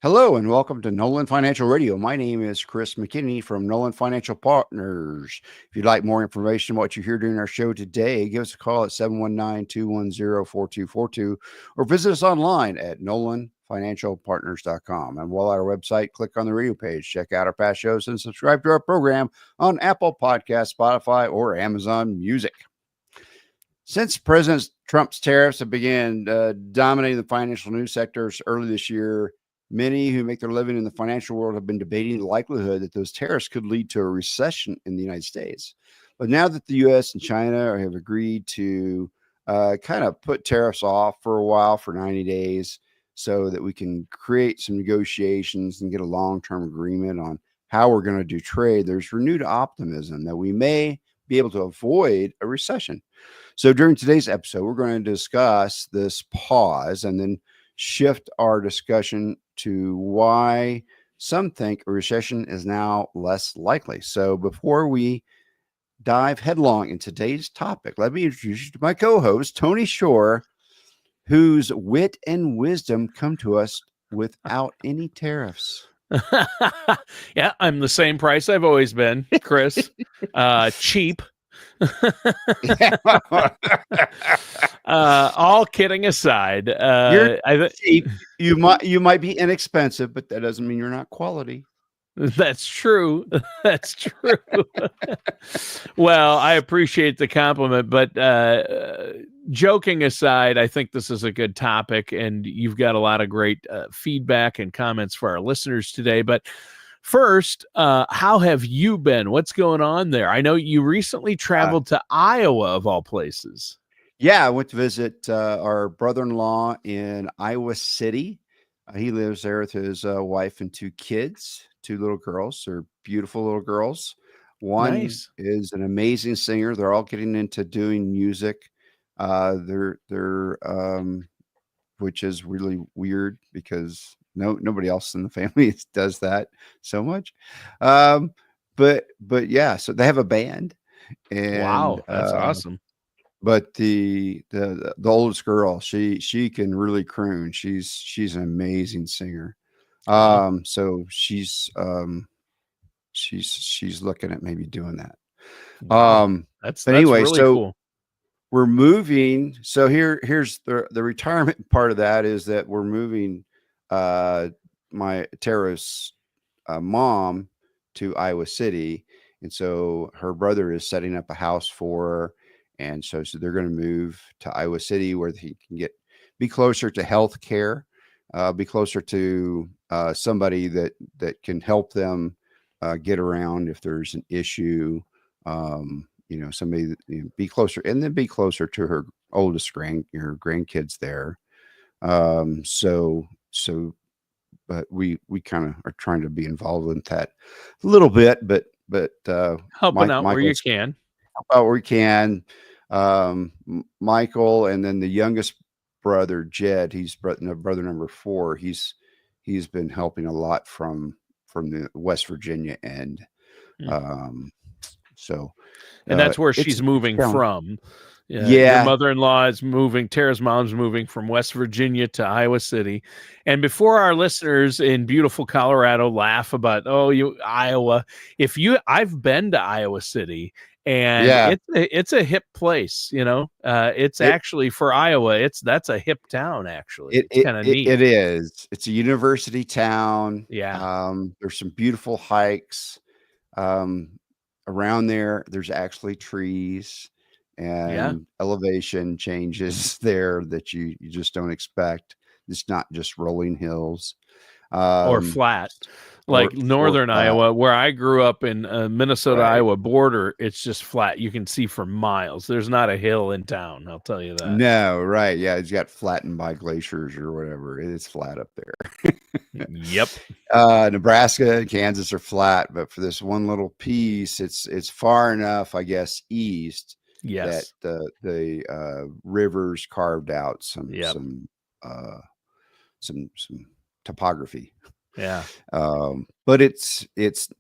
Hello and welcome to Nolan Financial Radio. My name is Chris McKinney from Nolan Financial Partners. If you'd like more information on what you hear during our show today, give us a call at 719-210-4242 or visit us online at nolanfinancialpartners.com. And while at our website, click on the radio page, check out our past shows, and subscribe to our program on Apple Podcasts, Spotify, or Amazon Music. Since President Trump's tariffs have began dominating the financial news sectors early this year, many who make their living in the financial world have been debating the likelihood that those tariffs could lead to a recession in the United States. But now that the U.S. and China have agreed to kind of put tariffs off for a while for 90 days so that we can create some negotiations and get a long-term agreement on how we're going to do trade, there's renewed optimism that we may be able to avoid a recession. So during today's episode, we're going to discuss this pause and then shift our discussion to why some think a recession is now less likely. So before we dive headlong into today's topic, let me introduce you to my co-host, Tony Shore, whose wit and wisdom come to us without any tariffs. Yeah, I'm the same price I've always been, Chris. Cheap. All kidding aside, you're cheap. You might be inexpensive, but that doesn't mean you're not quality. That's true. That's true. Well, I appreciate the compliment, but joking aside, I think this is a good topic, and you've got a lot of great feedback and comments for our listeners today. But first, how have you been? What's going on there? I know you recently traveled to Iowa, of all places. Yeah, I went to visit our brother-in-law in Iowa City. He lives there with his wife and two kids, two little girls. They're beautiful little girls. One is an amazing singer. They're all getting into doing music. They're which is really weird because nobody else in the family does that so much. But yeah, so they have a band. And wow, that's awesome. But the oldest girl, she can really croon. She's an amazing singer. So she's looking at maybe doing that. Wow. That's anyway, really so cool. We're moving. So here's the retirement part of that is that we're moving my Tara's mom to Iowa City, and so her brother is setting up a house for her. And so they're going to move to Iowa City where he can be closer to health care, be closer to somebody that can help them get around if there's an issue, somebody that, be closer, and then be closer to her oldest her grandkids there. But we kind of are trying to be involved in that a little bit, but helping out where you can. Help out where we can. Michael, and then the youngest brother, Jed, he's brother number 4. He's been helping a lot from the West Virginia end. And that's where she's moving from. Yeah. Your mother-in-law is moving. Tara's mom's moving from West Virginia to Iowa City. And before our listeners in beautiful Colorado laugh about, Iowa, I've been to Iowa City, and it's a hip place. It's actually for Iowa. That's a hip town. Actually, it's kind of neat. It is. It's a university town. Yeah. There's some beautiful hikes around there. There's actually trees. And elevation changes there that you just don't expect. It's not just rolling hills. Or flat. Like northern Iowa, where I grew up in Minnesota-Iowa border, it's just flat. You can see for miles. There's not a hill in town, I'll tell you that. No, right. Yeah, it's got flattened by glaciers or whatever. It's flat up there. Yep. Nebraska and Kansas are flat, but for this one little piece, it's far enough, I guess, east. Yes. That the rivers carved out some topography. Yeah. But it's it's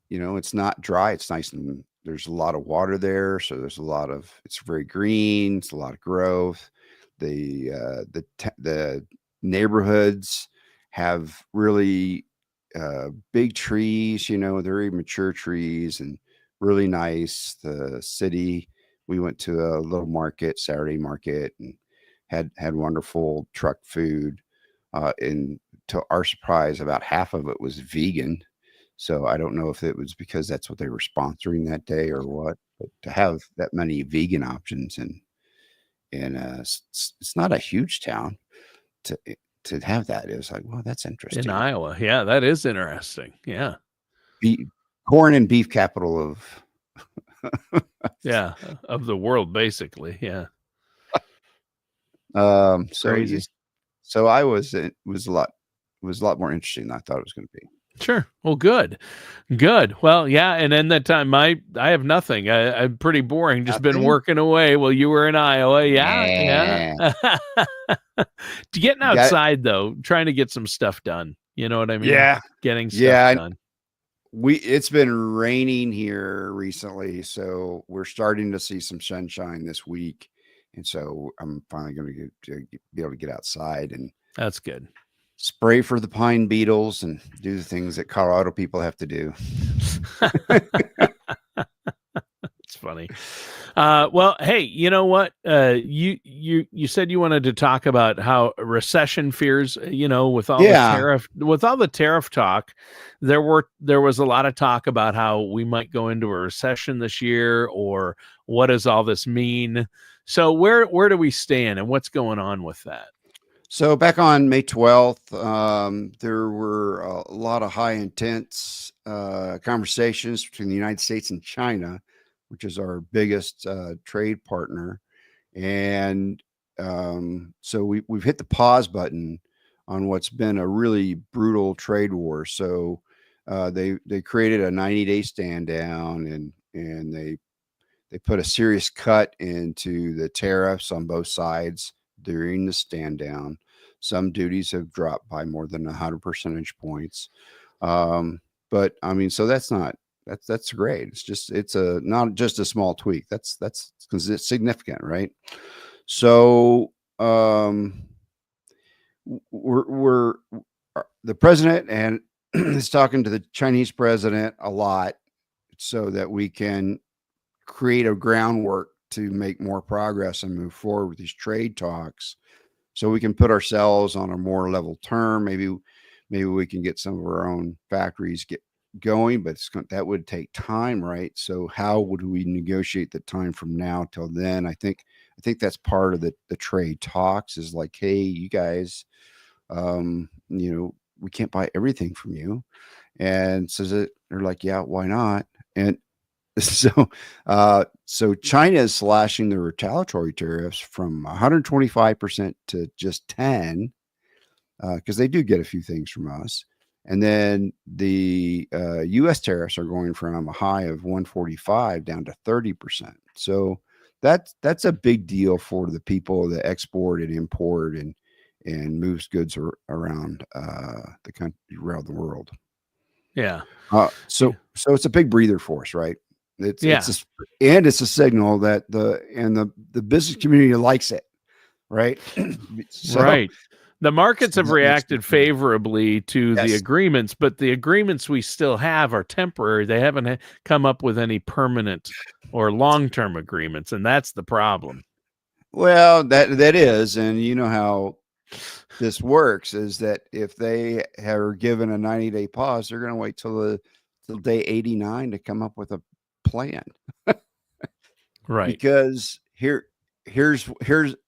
not dry. It's nice, and there's a lot of water there, so it's very green. It's a lot of growth. The neighborhoods have really big trees, very mature trees, and really nice. The city, we went to a little market, Saturday market, and had wonderful truck food. And to our surprise, about half of it was vegan. So I don't know if it was because that's what they were sponsoring that day or what, but to have that many vegan options, and it's not a huge town, to have that, it was like, well, that's In interesting. Iowa. Yeah, that is interesting. Yeah. Corn and beef capital of Yeah. Of the world, basically. Yeah. so Crazy. so it was a lot more interesting than I thought it was going to be. Sure. Well, good. Well, yeah. And in that time, I have nothing. I'm pretty boring. Just been Nothing? working away while you were in Iowa. Yeah. Getting outside though, trying to get some stuff done. You know what I mean? Yeah. Getting stuff done. It's been raining here recently, so we're starting to see some sunshine this week, and so I'm finally going to be able to get outside and That's good. spray for the pine beetles and do the things that Colorado people have to do. It's funny. Well, hey, you know what? You said you wanted to talk about how recession fears, with all the tariff talk, there was a lot of talk about how we might go into a recession this year, or what does all this mean? So where do we stand, and what's going on with that? So back on May 12th, there were a lot of high intense conversations between the United States and China, which is our biggest trade partner. And so we've hit the pause button on what's been a really brutal trade war. So they created a 90-day stand down, and they put a serious cut into the tariffs on both sides during the stand down. Some duties have dropped by more than 100 percentage points. But I mean, so that's great. It's not just a small tweak. That's significant, right? So we're the president and is talking to the Chinese president a lot so that we can create a groundwork to make more progress and move forward with these trade talks, so we can put ourselves on a more level term. Maybe we can get some of our own factories get going, but that would take time, right? So how would we negotiate the time from now till then? I think that's part of the trade talks, is like, hey, you guys, we can't buy everything from you. And so they're like, yeah, why not? And so China is slashing the retaliatory tariffs from 125% to just 10%, because they do get a few things from us. And then the U.S. tariffs are going from a high of 145 down to 30%. So that's a big deal for the people that export and import and moves goods around the country, around the world. Yeah. So it's a big breather for us, right? It's a signal that the business community likes it, right? Right. The markets have reacted favorably to the agreements, but the agreements we still have are temporary. They haven't come up with any permanent or long-term agreements, and that's the problem. Well, that is, and you know how this works is that if they are given a 90-day pause, they're going to wait till day 89 to come up with a plan. Right. Because here's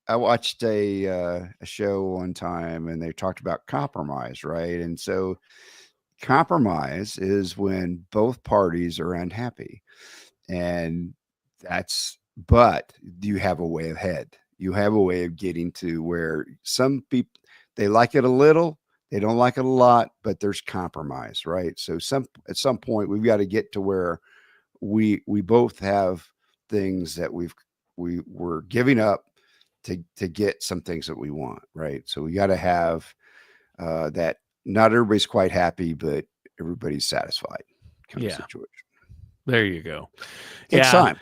I watched a show one time, and they talked about compromise, right? And so compromise is when both parties are unhappy, and but you have a way ahead. You have a way of getting to where some people, they like it a little, they don't like it a lot, but there's compromise, right? So at some point we've got to get to where we both have things that we're giving up to get some things that we want, right? So we got to have that not everybody's quite happy, but everybody's satisfied kind of situation. There you go. Takes time.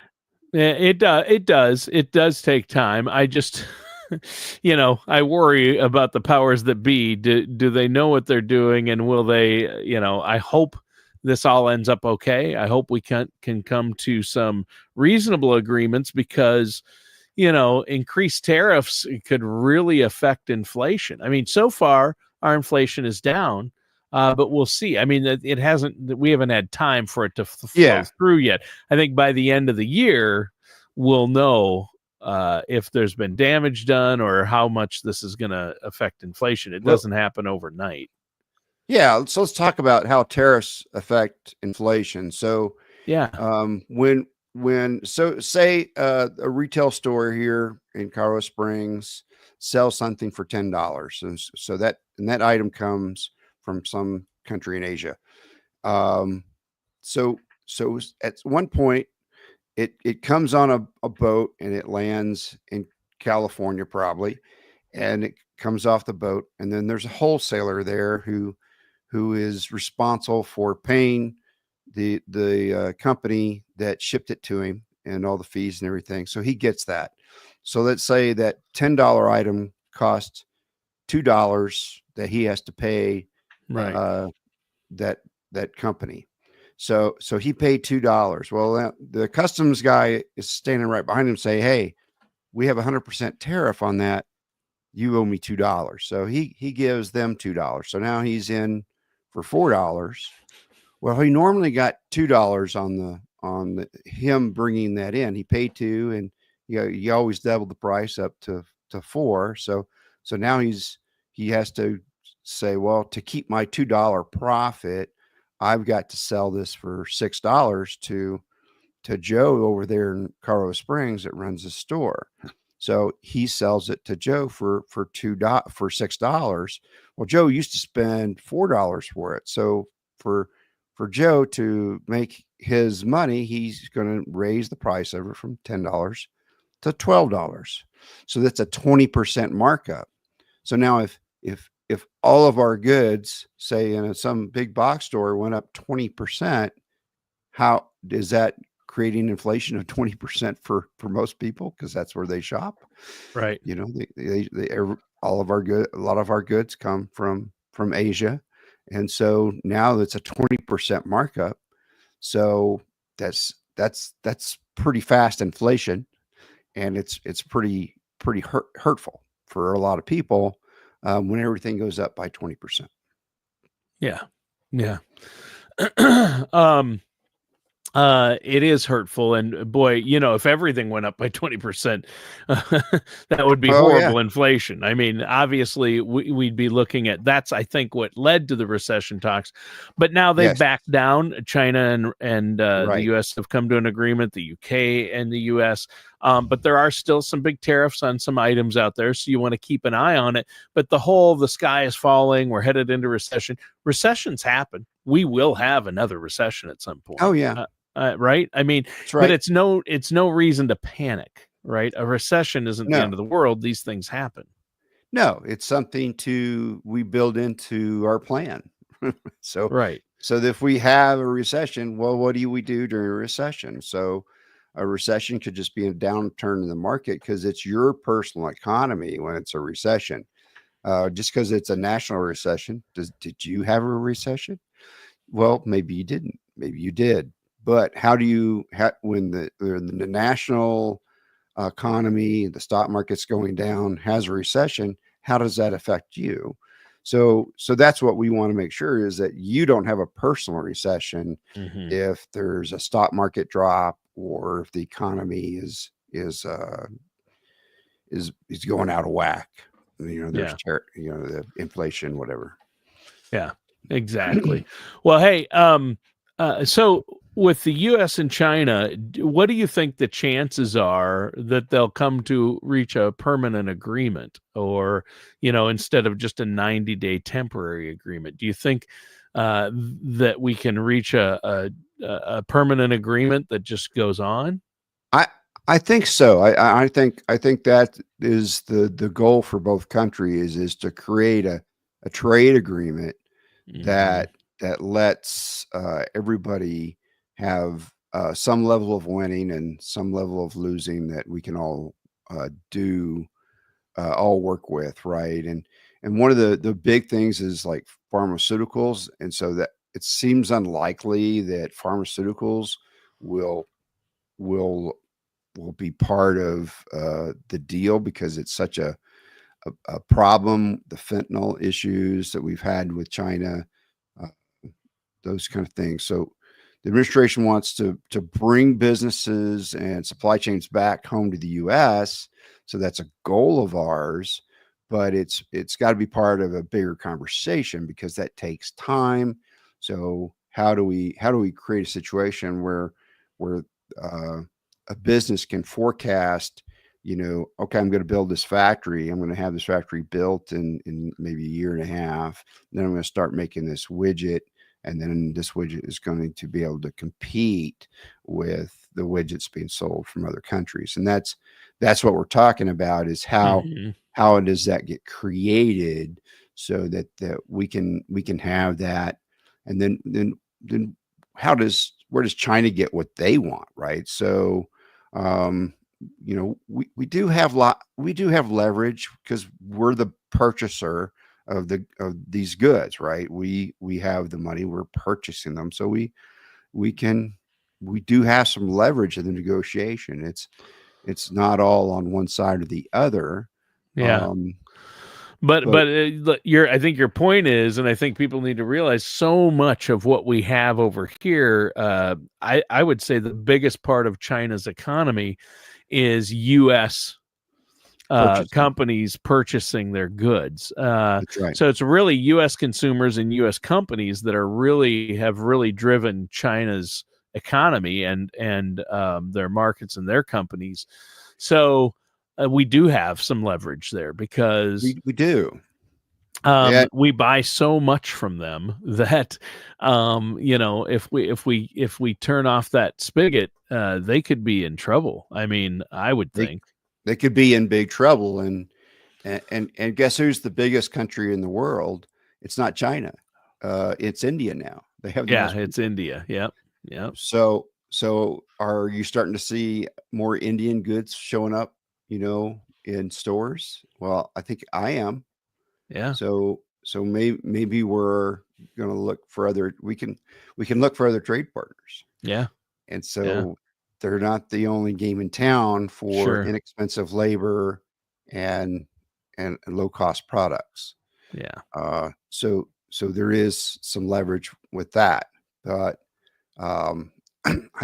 It does. It does take time. I just, I worry about the powers that be. Do they know what they're doing, and will they? I hope this all ends up okay. I hope we can come to some reasonable agreements, because increased tariffs could really affect inflation. I mean, so far our inflation is down. But we'll see. I mean, we haven't had time for it to flow through yet. I think by the end of the year, we'll know if there's been damage done or how much this is going to affect inflation. It doesn't happen overnight. Yeah. So let's talk about how tariffs affect inflation. So, say a retail store here in Colorado Springs sells something for $10. And so that item comes from some country in Asia. So at one point it comes on a boat and it lands in California probably, and it comes off the boat, and then there's a wholesaler there who is responsible for paying the company that shipped it to him and all the fees and everything. So he gets that. So let's say that $10 item costs $2 that he has to pay that company. So he paid $2. Well, the customs guy is standing right behind him, say, "Hey, we have 100% tariff on that. You owe me $2. So he gives them $2. So now he's in for $4. Well, he normally got $2 on him bringing that in. He paid $2, and you always double the price up to $4. So now he has to say, well, to keep my $2 profit, I've got to sell this for $6 to Joe over there in Colorado Springs that runs the store. So he sells it to Joe for $6. Well, Joe used to spend $4 for it. So for Joe to make his money, he's going to raise the price of it from $10 to $12. So that's a 20% markup. So now if all of our goods, say in some big box store, went up 20%, how is that creating inflation of 20% for most people? Because that's where they shop, right? A lot of our goods come from Asia, and so now it's a 20% markup. So that's pretty fast inflation, and it's pretty hurtful for a lot of people when everything goes up by 20%. Yeah. It is hurtful, and boy, if everything went up by 20%, that would be horrible inflation. I mean, obviously we'd be looking at, that's, I think, what led to the recession talks, but now they've backed down. China and the US have come to an agreement, the UK and the US, but there are still some big tariffs on some items out there, so you want to keep an eye on it. But the sky is falling, we're headed into recession. Recessions happen. We will have another recession at some point. Oh yeah. Right. I mean, but it's no reason to panic, right? A recession isn't the end of the world. These things happen. No, it's something we build into our plan. So if we have a recession, well, what do we do during a recession? So a recession could just be a downturn in the market because it's your personal economy when it's a recession. Just because it's a national recession, did you have a recession? Well, maybe you didn't. Maybe you did. But how do you, when the national economy, the stock market's going down, has a recession, how does that affect you? So that's what we want to make sure, is that you don't have a personal recession if there's a stock market drop, or if the economy is going out of whack. There's the inflation, whatever. Yeah, exactly. Well, hey, so with the U.S. and China, what do you think the chances are that they'll come to reach a permanent agreement, or, instead of just a 90-day temporary agreement? Do you think that we can reach a permanent agreement that just goes on? I think so. I think that is the goal for both countries, is to create a trade agreement that lets everybody have some level of winning and some level of losing that we can all all work with, right? And one of the big things is like pharmaceuticals, and so that it seems unlikely that pharmaceuticals will will will be part of the deal because it's such a problem. The fentanyl issues that we've had with China, uh, those kind of things. So the administration wants to bring businesses and supply chains back home to the U.S. So that's a goal of ours, but it's got to be part of a bigger conversation because that takes time. So how do we create a situation where uh, a business can forecast, okay, I'm going to build this factory. I'm going to have this factory built in maybe a year and a half. Then I'm going to start making this widget, and then this widget is going to be able to compete with the widgets being sold from other countries. And that's what we're talking about, is how does that get created so that we can have that. And then where does China get what they want, right? So we do have leverage because we're the purchaser of these goods, right? We have the money, we're purchasing them, so we do have some leverage in the negotiation. It's not all on one side or the other. Yeah. But I think your point is, and I think people need to realize, so much of what we have over here, I would say the biggest part of China's economy is U.S. Companies purchasing their goods. That's right. So it's really U.S. consumers and U.S. companies that have really driven China's economy and their markets and their companies. So we do have some leverage there because we do. We buy so much from them that if we turn off that spigot, they could be in trouble. I mean, I would think they could be in big trouble. And guess who's the biggest country in the world? It's not China. It's India now. They have it's India. Yep. So are you starting to see more Indian goods showing up, in stores? Well, I think I am. Yeah. So maybe we're going to look for we can look for other trade partners. Yeah. And so they're not the only game in town for inexpensive labor and low cost products. Yeah. So there is some leverage with that, but I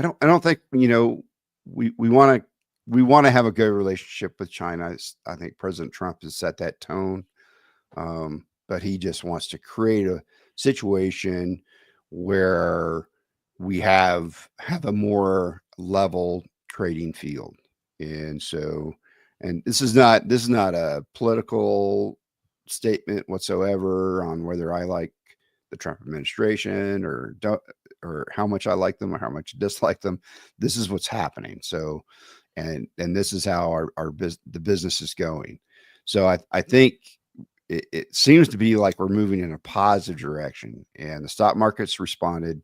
don't think, we want to have a good relationship with China. I think President Trump has set that tone. But he just wants to create a situation where we have a more level trading field. And this is not a political statement whatsoever on whether I like the Trump administration or how much I like them or how much I dislike them. This is what's happening. So, and this is how the business is going. So I think it seems to be like we're moving in a positive direction, and the stock market's responded.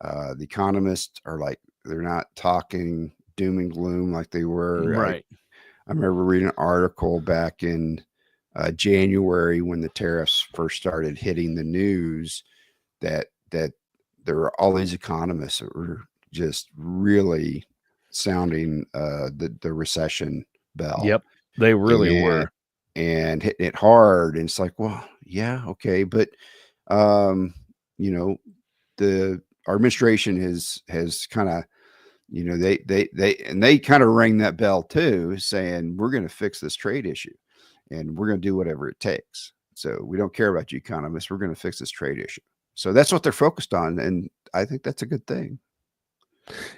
The economists are like, they're not talking doom and gloom like they were. Right. I remember reading an article back in January when the tariffs first started hitting the news that there were all these economists that were just really sounding the recession bell. Yep, they really were. And hitting it hard. And it's like, well, yeah, okay. But, our administration has kind of, they kind of rang that bell too, saying, we're going to fix this trade issue and we're going to do whatever it takes. So we don't care about you economists. We're going to fix this trade issue. So that's what they're focused on. And I think that's a good thing.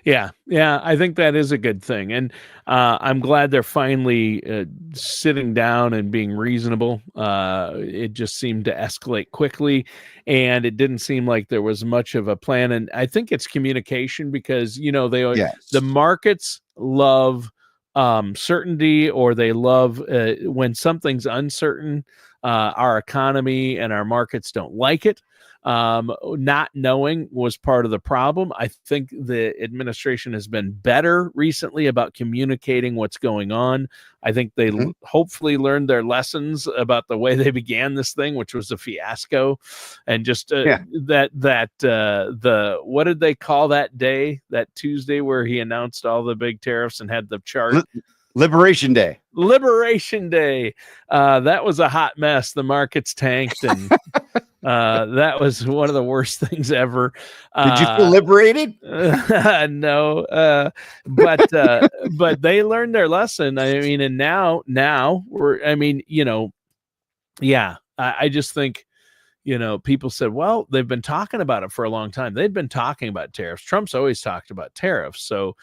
Yeah, I think that is a good thing, and I'm glad they're finally sitting down and being reasonable. It just seemed to escalate quickly, and it didn't seem like there was much of a plan. And I think it's communication because the markets love certainty, or they love when something's uncertain. our economy and our markets don't like it. Not knowing was part of the problem. I think the administration has been better recently about communicating what's going on. I think they hopefully learned their lessons about the way they began this thing, which was a fiasco, and just the what did they call that day, that Tuesday where he announced all the big tariffs and had the chart? Liberation Day. Liberation Day. That was a hot mess. The markets tanked, and that was one of the worst things ever. Did you feel liberated? No, but they learned their lesson. I mean, and now we're. I mean, yeah. I just think, people said, well, they've been talking about it for a long time. They've been talking about tariffs. Trump's always talked about tariffs, so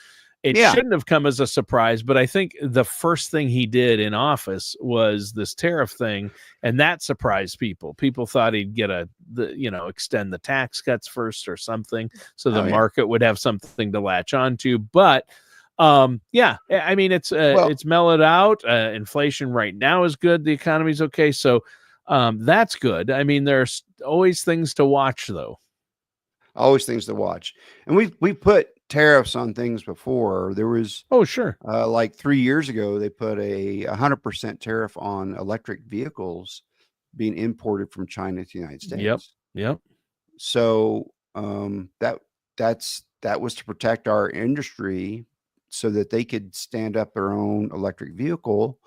it shouldn't have come as a surprise. But I think the first thing he did in office was this tariff thing, and that surprised people. People thought he'd get extend the tax cuts first or something, so the market would have something to latch onto. But I mean, it's mellowed out. Inflation right now is good. The economy's okay, so that's good. I mean, there's always things to watch, though. Always things to watch, and we put tariffs on things before. There was like 3 years ago they put a 100% tariff on electric vehicles being imported from China to the United States. Yep. So that was to protect our industry so that they could stand up their own electric vehicle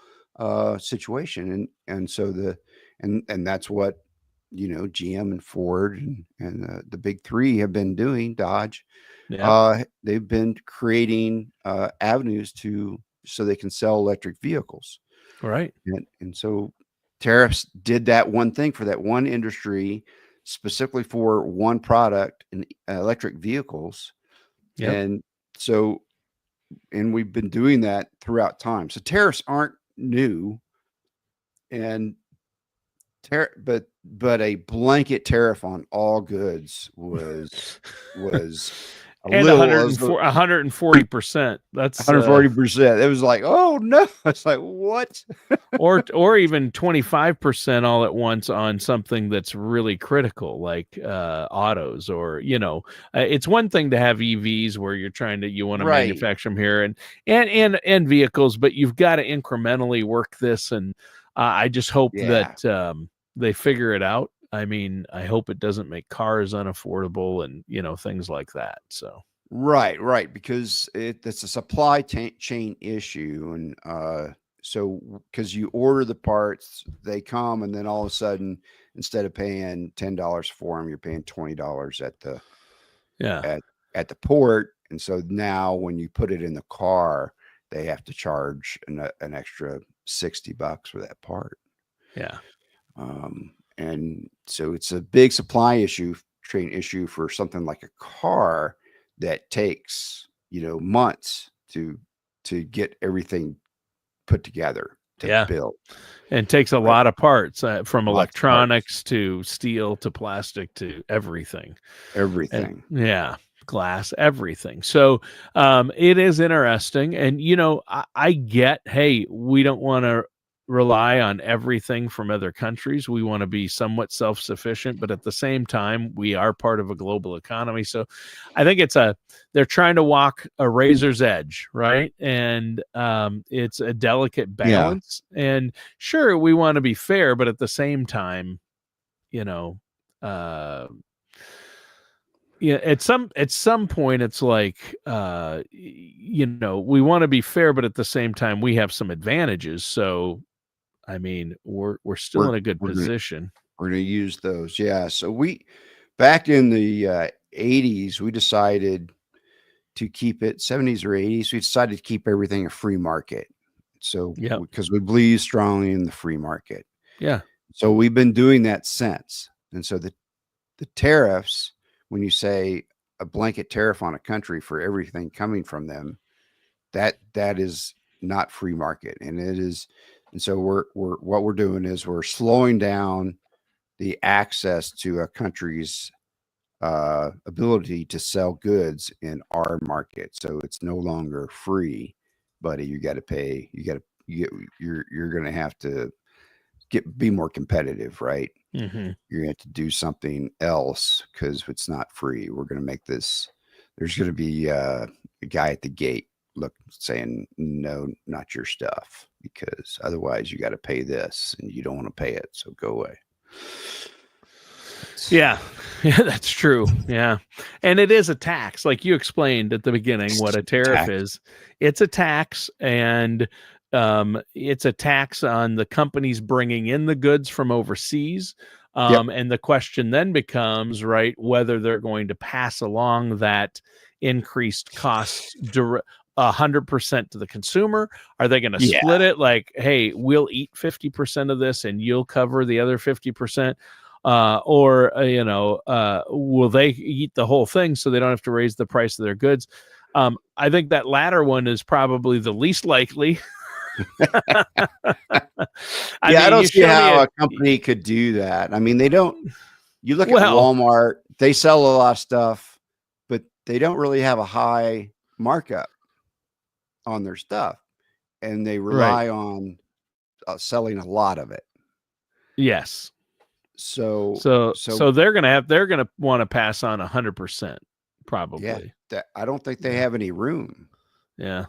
situation, and so and that's what GM and Ford and the big three have been doing. Dodge. They've been creating avenues so they can sell electric vehicles. Right. And so tariffs did that one thing for that one industry, specifically for one product in electric vehicles. And we've been doing that throughout time. So tariffs aren't new, and but a blanket tariff on all goods was and 140%. That's 140%. It was like, oh no! It's like, what? or even 25% all at once on something that's really critical, like autos, or it's one thing to have EVs where you want to manufacture them here and vehicles, but you've got to incrementally work this, and I just hope that they figure it out. I mean, I hope it doesn't make cars unaffordable and, things like that. So, right. Because it's a supply chain issue. And because you order the parts, they come, and then all of a sudden, instead of paying $10 for them, you're paying $20 at the port. And so now when you put it in the car, they have to charge an extra $60 for that part. Yeah. And so it's a big supply chain issue for something like a car that takes, months to get everything put together to build. And takes a lot of parts, from electronics to steel to plastic to everything. Everything. And, glass, everything. So it is interesting. And, I get, hey, we don't want to rely on everything from other countries. We want to be somewhat self-sufficient, but at the same time, we are part of a global economy. So I think they're trying to walk a razor's edge, right? And it's a delicate balance. And sure, we want to be fair, but at the same time, at some point it's like, we want to be fair, but at the same time, we have some advantages. So I mean, we're still in a good position. We're going to use those. Yeah. So back in the 80s, we decided to keep it 70s or 80s. We decided to keep everything a free market. So because we believe strongly in the free market. Yeah. So we've been doing that since. And so the tariffs, when you say a blanket tariff on a country for everything coming from them, that is not free market. And it is. And so what we're doing is we're slowing down the access to a country's ability to sell goods in our market. So it's no longer free, buddy. You got to pay. You're going to have to be more competitive, right? Mm-hmm. You're going to have to do something else because it's not free. We're going to make this. There's going to be a guy at the gate saying, no, not your stuff, because otherwise you got to pay this and you don't want to pay it. So go away. Yeah, that's true. Yeah. And it is a tax. Like you explained at the beginning what a tariff is. It's a tax, and it's a tax on the companies bringing in the goods from overseas. And the question then becomes, right, whether they're going to pass along that increased cost 100% to the consumer. Are they going to split it? Like, hey, we'll eat 50% of this and you'll cover the other 50%. Will they eat the whole thing so they don't have to raise the price of their goods? I think that latter one is probably the least likely. I don't see how a company could do that. I mean, they don't. You look at Walmart, they sell a lot of stuff, but they don't really have a high markup on their stuff, and they rely on selling a lot of it. Yes. So they're gonna want to pass on 100%, probably. Yeah, I don't think they have any room. Yeah.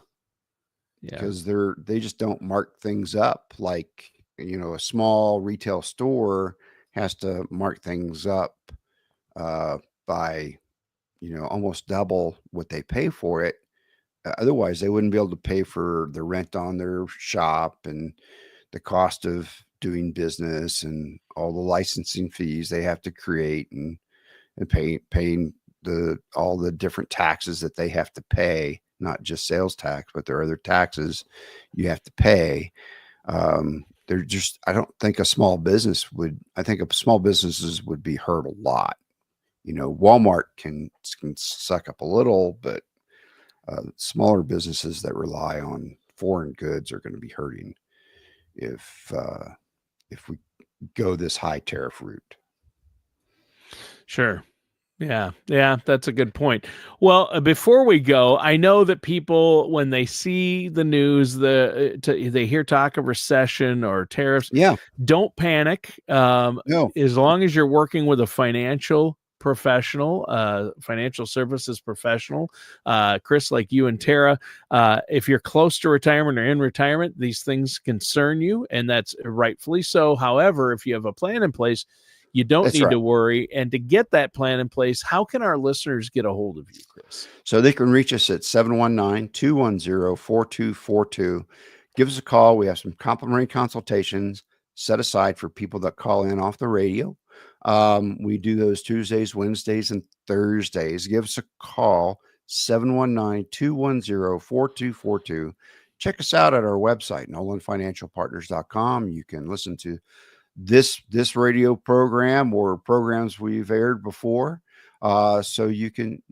Because they just don't mark things up like, a small retail store has to mark things up by, almost double what they pay for it. Otherwise, they wouldn't be able to pay for the rent on their shop and the cost of doing business and all the licensing fees they have to create and paying all the different taxes that they have to pay. Not just sales tax, but there are other taxes you have to pay. I don't think small businesses would be hurt a lot. Walmart can suck up a little, but smaller businesses that rely on foreign goods are going to be hurting if we go this high tariff route. Sure. Yeah, that's a good point. Well, before we go, I know that people, when they see the news, they hear talk of recession or tariffs. Yeah, don't panic. No, as long as you're working with a financial professional, financial services professional, Chris, like you and Tara, if you're close to retirement or in retirement, these things concern you, and that's rightfully so. However, if you have a plan in place, you don't need to worry. And to get that plan in place, how can our listeners get a hold of you, Chris? So they can reach us at 719-210-4242. Give us a call. We have some complimentary consultations set aside for people that call in off the radio. We do those Tuesdays, Wednesdays, and Thursdays. Give us a call, 719-210-4242. Check us out at our website, nolanfinancialpartners.com. You can listen to this radio program or programs we've aired before. So you can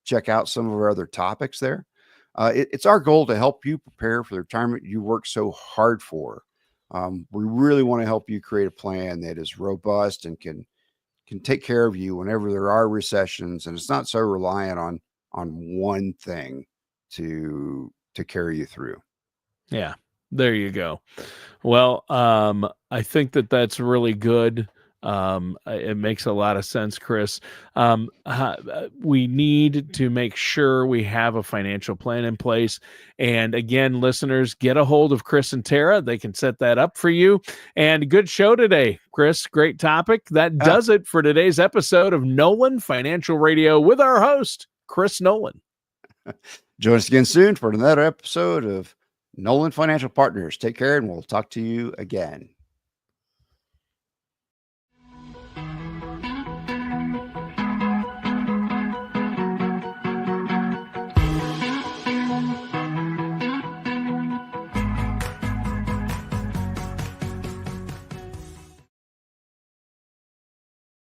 check out some of our other topics there. It's our goal to help you prepare for the retirement you work so hard for. We really want to help you create a plan that is robust and can take care of you whenever there are recessions, and it's not so reliant on one thing to carry you through. Yeah. There you go. Well, I think that's really good. It makes a lot of sense, Chris. We need to make sure we have a financial plan in place. And again, listeners, get a hold of Chris and Tara. They can set that up for you. And good show today, Chris. Great topic. That does it for today's episode of Nolan Financial Radio with our host, Chris Nolan. Join us again soon for another episode of Nolan Financial Partners. Take care, and we'll talk to you again.